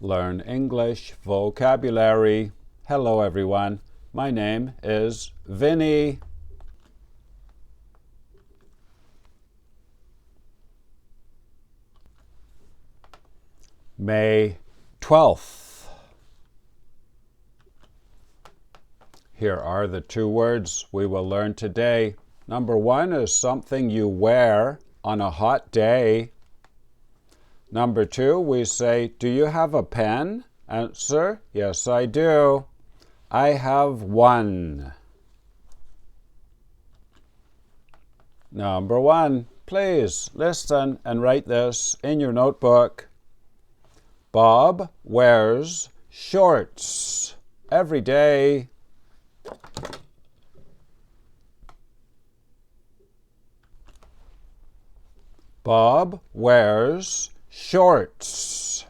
Learn English vocabulary. Hello everyone, my name is Vinny. May 12th. Here are the two words we will learn today. Number one is something you wear on a hot day. Number two, we say, do you have a pen? Answer, yes, I do. I have one. Number one, please listen and write this in your notebook. Bob wears shorts every day. Bob wears shorts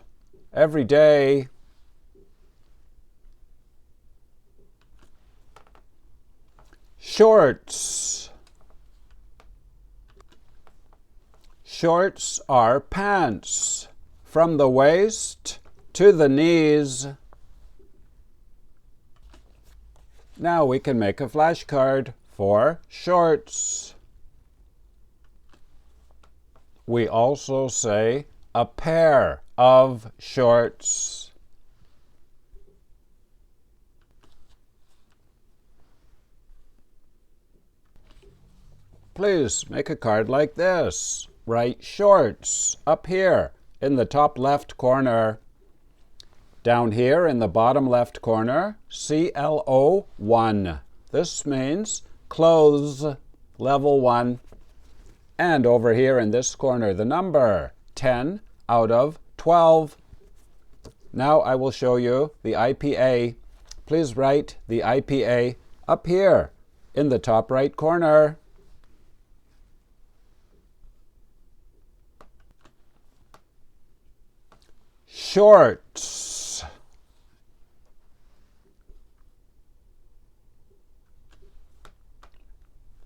every day. Shorts. Shorts are pants from the waist to the knees. Now we can make a flashcard for shorts. We also say a pair of shorts. Please make a card like this. Write shorts up here in the top left corner. Down here in the bottom left corner, CLO1. This means clothes, level 1. And over here in this corner, the number 10 out of 12. Now I will show you the IPA. Please write the IPA up here in the top right corner. Shorts.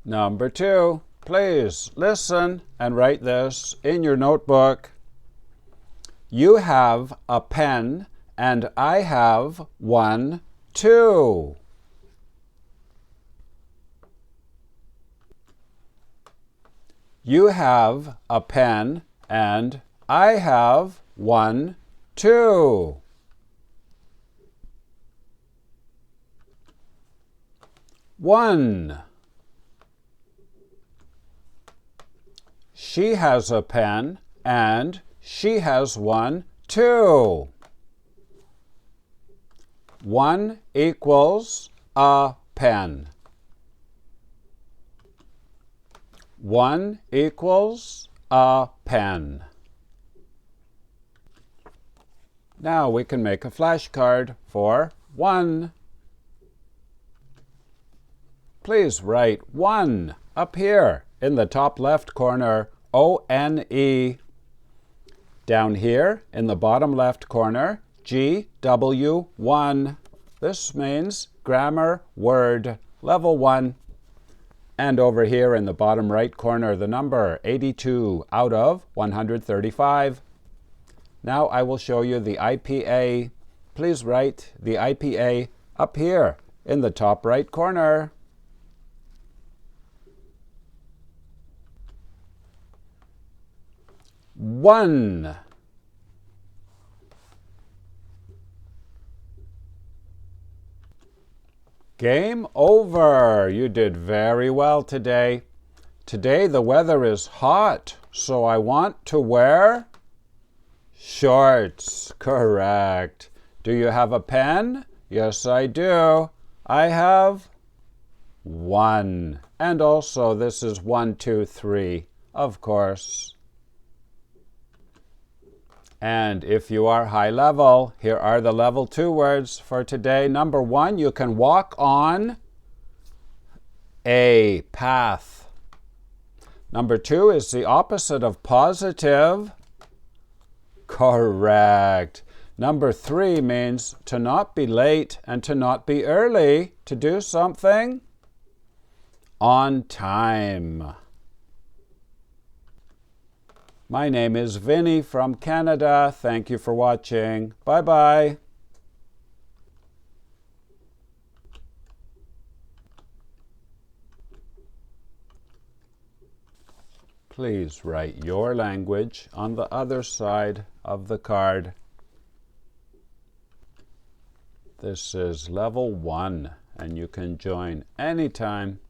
Number two. Please listen and write this in your notebook. You have a pen and I have one too. You have a pen and I have one too. One. She has a pen and she has one too. One equals a pen. One equals a pen. Now we can make a flashcard for one. Please write one up here in the top left corner, O-N-E. Down here in the bottom left corner, GW1. This means grammar word, level 1. And over here in the bottom right corner, the number 82 out of 135. Now I will show you the IPA. Please write the IPA up here in the top right corner. One. Game over. You did very well today. Today the weather is hot, so I want to wear shorts. Correct. Do you have a pen? Yes, I do. I have one. And also this is 1, 2, 3, of course. And if you are high level, here are the level 2 words for today. Number 1, you can walk on a path. Number 2 is the opposite of positive. Correct. Number 3 means to not be late and to not be early, to do something on time. My name is Vinny from Canada. Thank you for watching. Bye-bye. Please write your language on the other side of the card. This is level 1, and you can join anytime.